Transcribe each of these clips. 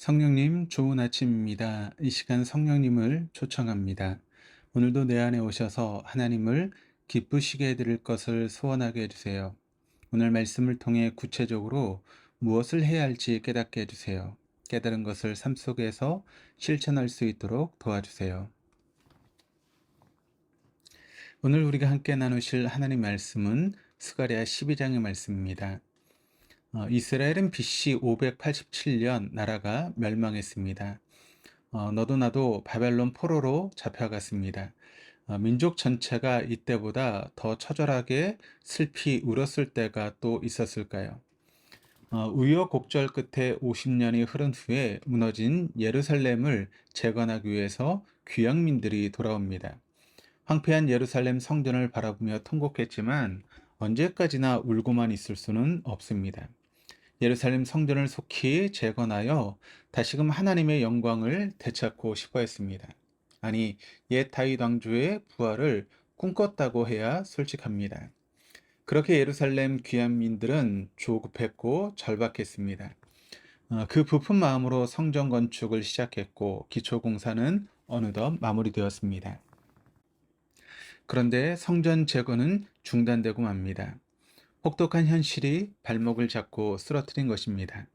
성령님, 좋은 아침입니다. 이 시간 성령님을 초청합니다. 오늘도 내 안에 오셔서 하나님을 기쁘시게 해드릴 것을 소원하게 해주세요. 오늘 말씀을 통해 구체적으로 무엇을 해야 할지 깨닫게 해주세요. 깨달은 것을 삶 속에서 실천할 수 있도록 도와주세요. 오늘 우리가 함께 나누실 하나님 말씀은 스가랴 12장의 말씀입니다. 이스라엘은 BC 587년 나라가 멸망했습니다. 너도 나도 바벨론 포로로 잡혀갔습니다. 민족 전체가 이때보다 더 처절하게 슬피 울었을 때가 또 있었을까요? 우여곡절 끝에 50년이 흐른 후에 무너진 예루살렘을 재건하기 위해서 귀향민들이 돌아옵니다. 황폐한 예루살렘 성전을 바라보며 통곡했지만 언제까지나 울고만 있을 수는 없습니다. 예루살렘 성전을 속히 재건하여 다시금 하나님의 영광을 되찾고 싶어 했습니다. 아니, 옛 다윗 왕조의 부활을 꿈꿨다고 해야 솔직합니다. 그렇게 예루살렘 귀환민들은 조급했고 절박했습니다. 그 부푼 마음으로 성전 건축을 시작했고 기초 공사는 어느덧 마무리되었습니다. 그런데 성전 재건은 중단되고 맙니다. 혹독한 현실이 발목을 잡고 쓰러뜨린 것입니다.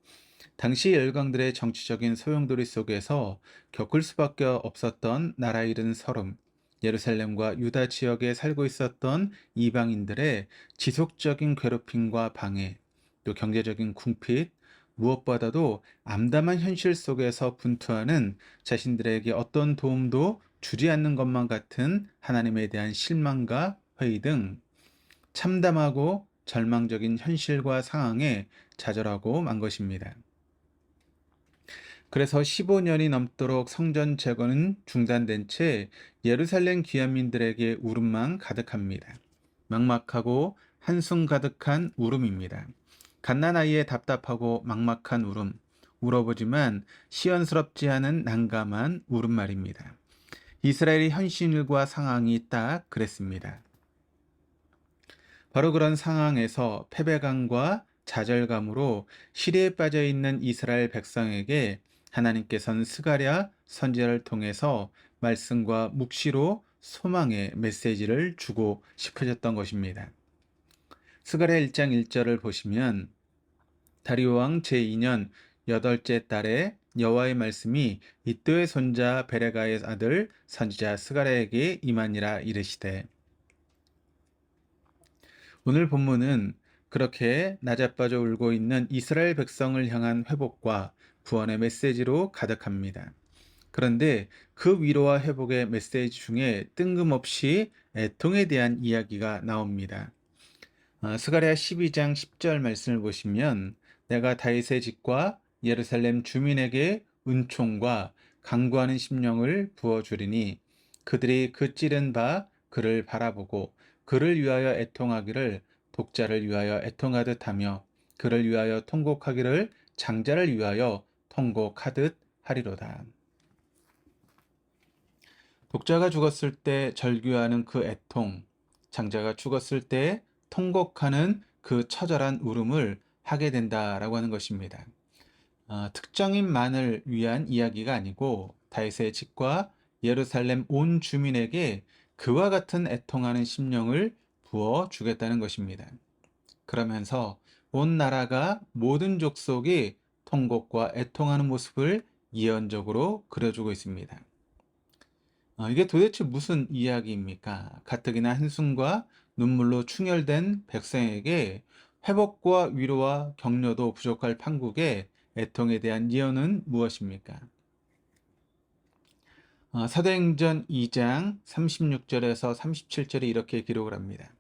당시 열강들의 정치적인 소용돌이 속에서 겪을 수밖에 없었던 나라 잃은 서름, 예루살렘과 유다 지역에 살고 있었던 이방인들의 지속적인 괴롭힘과 방해, 또 경제적인 궁핍, 무엇보다도 암담한 현실 속에서 분투하는 자신들에게 어떤 도움도 주지 않는 것만 같은 하나님에 대한 실망과 회의 등 참담하고 절망적인 현실과 상황에 좌절하고 만 것입니다. 그래서 15년이 넘도록 성전 재건은 중단된 채 예루살렘 귀환민들에게 울음만 가득합니다. 막막하고 한숨 가득한 울음입니다. 갓난아이의 답답하고 막막한 울음, 울어보지만 시원스럽지 않은 난감한 울음 말입니다. 이스라엘의 현실과 상황이 딱 그랬습니다. 바로 그런 상황에서 패배감과 좌절감으로 시리에 빠져 있는 이스라엘 백성에게 하나님께서는 스가랴 선지자를 통해서 말씀과 묵시로 소망의 메시지를 주고 싶으셨던 것입니다. 스가랴 1장 1절을 보시면 다리오 왕 제2년 8째 달에 여호와의 말씀이 이도의 손자 베레가의 아들 선지자 스가랴에게 임하니라 이르시되. 오늘 본문은 그렇게 나자빠져 울고 있는 이스라엘 백성을 향한 회복과 구원의 메시지로 가득합니다. 그런데 그 위로와 회복의 메시지 중에 뜬금없이 애통에 대한 이야기가 나옵니다. 스가랴 12장 10절 말씀을 보시면 내가 다윗의 집과 예루살렘 주민에게 은총과 강구하는 심령을 부어주리니 그들이 그 찌른 바 그를 바라보고 그를 위하여 애통하기를 독자를 위하여 애통하듯 하며 그를 위하여 통곡하기를 장자를 위하여 통곡하듯 하리로다. 독자가 죽었을 때 절규하는 그 애통, 장자가 죽었을 때 통곡하는 그 처절한 울음을 하게 된다라고 하는 것입니다. 특정인만을 위한 이야기가 아니고 다윗의 집과 예루살렘 온 주민에게 그와 같은 애통하는 심령을 부어 주겠다는 것입니다. 그러면서 온 나라가 모든 족속이 통곡과 애통하는 모습을 예언적으로 그려주고 있습니다. 이게 도대체 무슨 이야기입니까? 가뜩이나 한숨과 눈물로 충혈된 백성에게 회복과 위로와 격려도 부족할 판국에 애통에 대한 예언은 무엇입니까? 사도행전 2장 36절에서 37절에 이렇게 기록을 합니다.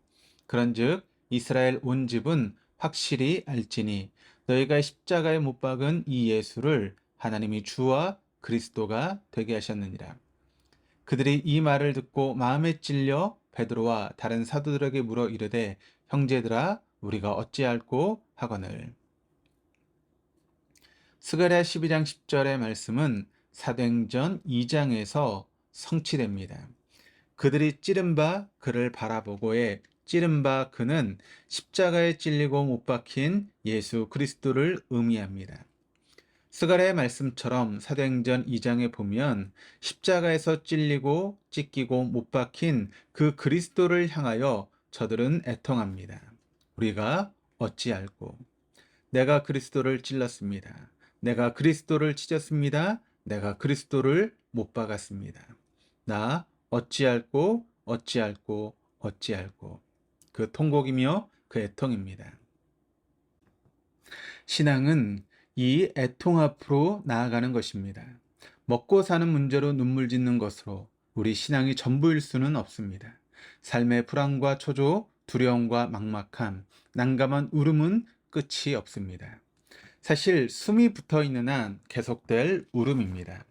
그런즉 이스라엘 온 집은 확실히 알지니 너희가 십자가에 못 박은 이 예수를 하나님이 주와 그리스도가 되게 하셨느니라. 그들이 이 말을 듣고 마음에 찔려 베드로와 다른 사도들에게 물어 이르되 형제들아 우리가 어찌할꼬 하거늘. 스가랴 12장 10절의 말씀은 사도행전 2장에서 성취됩니다. 그들이 찌른 바 그를 바라보고의 찌른 바 그는 십자가에 찔리고 못 박힌 예수 그리스도를 의미합니다. 스가랴의 말씀처럼 사도행전 2장에 보면 십자가에서 찔리고 찢기고 못 박힌 그 그리스도를 향하여 저들은 애통합니다. 우리가 어찌 알고 내가 그리스도를 찔렀습니다. 내가 그리스도를 찢었습니다. 내가 그리스도를 못 박았습니다. 나 어찌 알고 어찌 알고 어찌 알고 그 통곡이며 그 애통입니다. 신앙은 이 애통 앞으로 나아가는 것입니다. 먹고 사는 문제로 눈물 짓는 것으로 우리 신앙이 전부일 수는 없습니다. 삶의 불안과 초조, 두려움과 막막함, 난감한 울음은 끝이 없습니다. 사실 숨이 붙어 있는 한 계속될 울음입니다.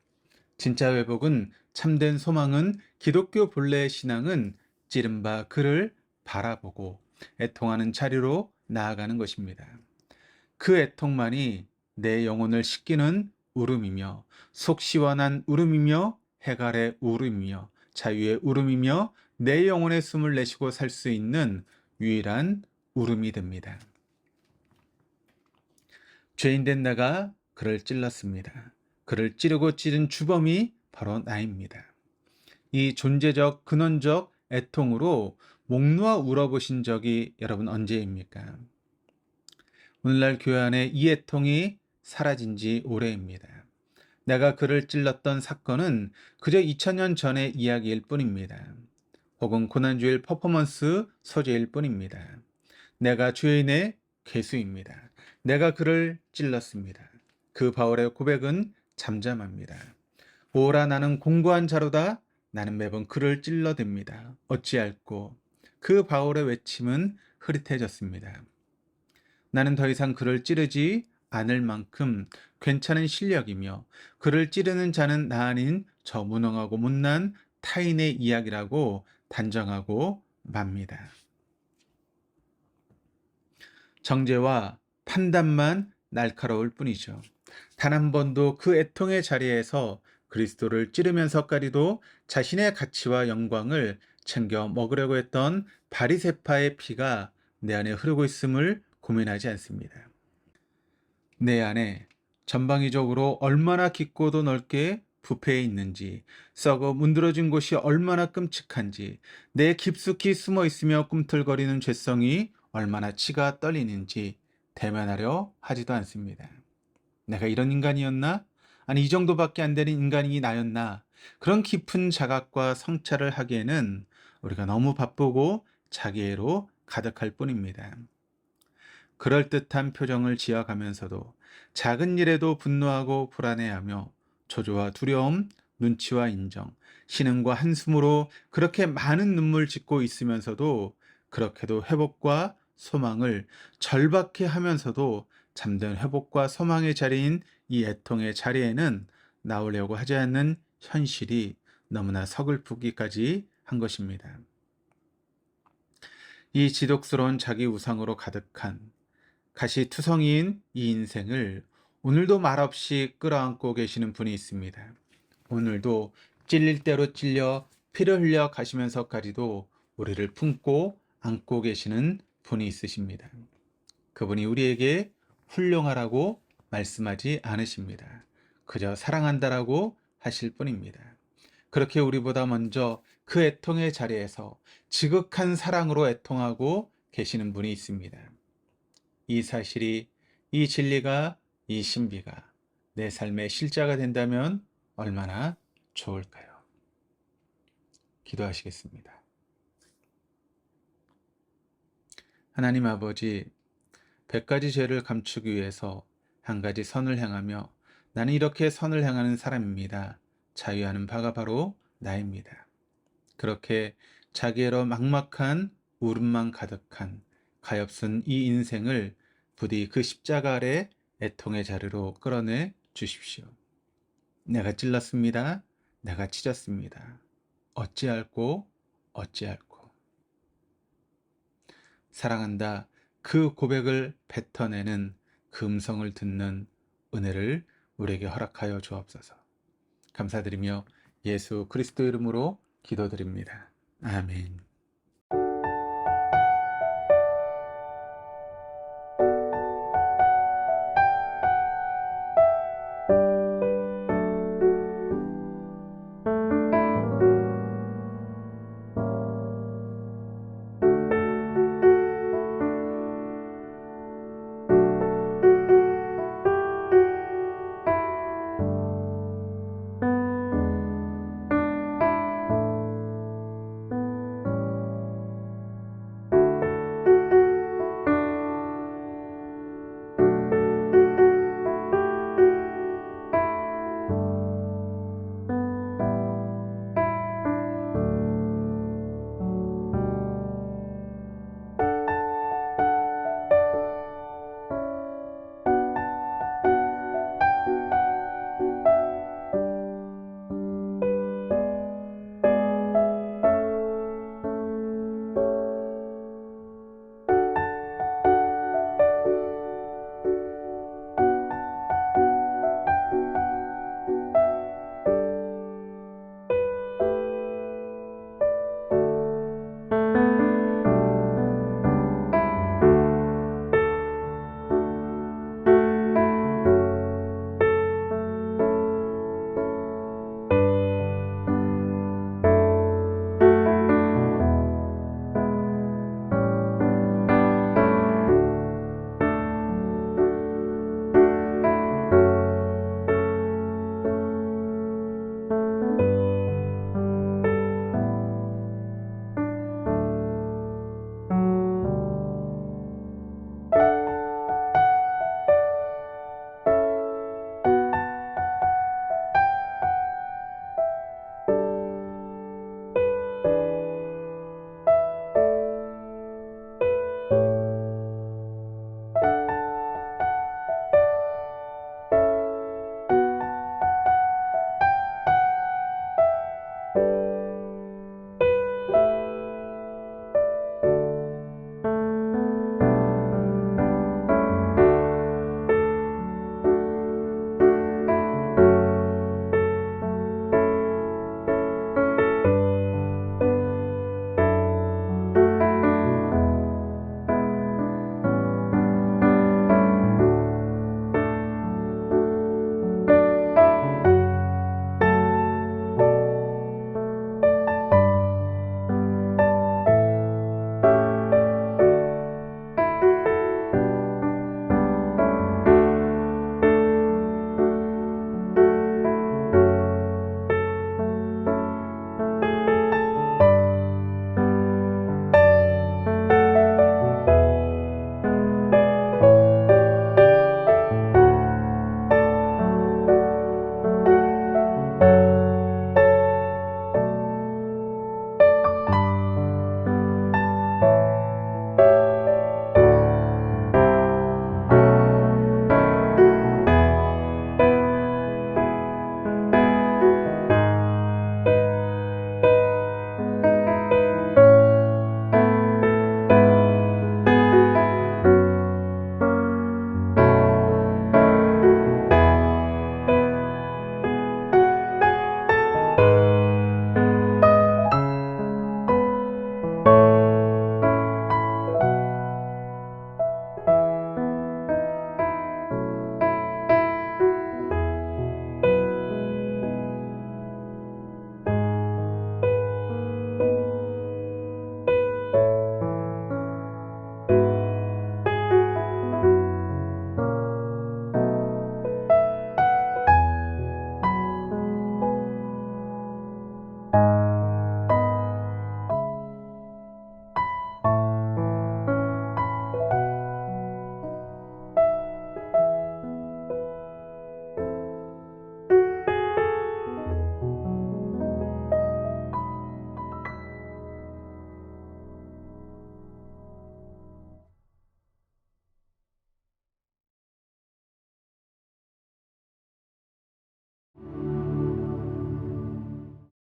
진짜 회복은, 참된 소망은, 기독교 본래의 신앙은 찌른 바 그를 바라보고 애통하는 자리로 나아가는 것입니다. 그 애통만이 내 영혼을 씻기는 울음이며, 속 시원한 울음이며, 해갈의 울음이며, 자유의 울음이며, 내 영혼의 숨을 내쉬고 살 수 있는 유일한 울음이 됩니다. 죄인된 내가 그를 찔렀습니다. 그를 찌르고 찌른 주범이 바로 나입니다. 이 존재적, 근원적 애통으로 목 놓아 울어보신 적이 여러분 언제입니까? 오늘날 교회 안에 이 애통이 사라진 지 오래입니다. 내가 그를 찔렀던 사건은 그저 2000년 전의 이야기일 뿐입니다. 혹은 고난주일 퍼포먼스 소재일 뿐입니다. 내가 죄인의 괴수입니다. 내가 그를 찔렀습니다. 그 바울의 고백은 잠잠합니다. 오라 나는 공고한 자로다. 나는 매번 그를 찔러댑니다. 어찌할꼬. 그 바울의 외침은 흐릿해졌습니다. 나는 더 이상 그를 찌르지 않을 만큼 괜찮은 실력이며 그를 찌르는 자는 나 아닌 저 무능하고 못난 타인의 이야기라고 단정하고 맙니다. 정죄와 판단만 날카로울 뿐이죠. 단 한 번도 그 애통의 자리에서 그리스도를 찌르면서까지도 자신의 가치와 영광을 챙겨 먹으려고 했던 바리새파의 피가 내 안에 흐르고 있음을 고민하지 않습니다. 내 안에 전방위적으로 얼마나 깊고도 넓게 부패해 있는지, 썩어 문드러진 곳이 얼마나 끔찍한지, 내 깊숙이 숨어 있으며 꿈틀거리는 죄성이 얼마나 치가 떨리는지 대면하려 하지도 않습니다. 내가 이런 인간이었나? 아니, 이 정도밖에 안 되는 인간이 나였나? 그런 깊은 자각과 성찰을 하기에는 우리가 너무 바쁘고 자기애로 가득할 뿐입니다. 그럴듯한 표정을 지어가면서도 작은 일에도 분노하고 불안해하며 초조와 두려움, 눈치와 인정, 신음과 한숨으로 그렇게 많은 눈물 짓고 있으면서도 그렇게도 회복과 소망을 절박해 하면서도 잠든 회복과 소망의 자리인 이 애통의 자리에는 나오려고 하지 않는 현실이 너무나 서글프기까지 한 것입니다. 이 지독스러운 자기 우상으로 가득한 가시투성이인 이 인생을 오늘도 말없이 끌어안고 계시는 분이 있습니다. 오늘도 찔릴 대로 찔려 피를 흘려 가시면서까지도 우리를 품고 안고 계시는 분이 있으십니다. 그분이 우리에게 훌륭하라고 말씀하지 않으십니다. 그저 사랑한다라고 하실 뿐입니다. 그렇게 우리보다 먼저 그 애통의 자리에서 지극한 사랑으로 애통하고 계시는 분이 있습니다. 이 사실이, 이 진리가, 이 신비가 내 삶의 실자가 된다면 얼마나 좋을까요? 기도하시겠습니다. 하나님 아버지, 100가지 죄를 감추기 위해서 한 가지 선을 행하며 나는 이렇게 선을 행하는 사람입니다. 자유하는 바가 바로 나입니다. 그렇게 자기애로 막막한 울음만 가득한 가엾은 이 인생을 부디 그 십자가 아래 애통의 자리로 끌어내 주십시오. 내가 찔렀습니다. 내가 찢었습니다. 어찌할꼬 어찌할꼬. 사랑한다. 그 고백을 뱉어내는 그 음성을 듣는 은혜를 우리에게 허락하여 주옵소서. 감사드리며 예수 그리스도 이름으로 기도드립니다. 아멘.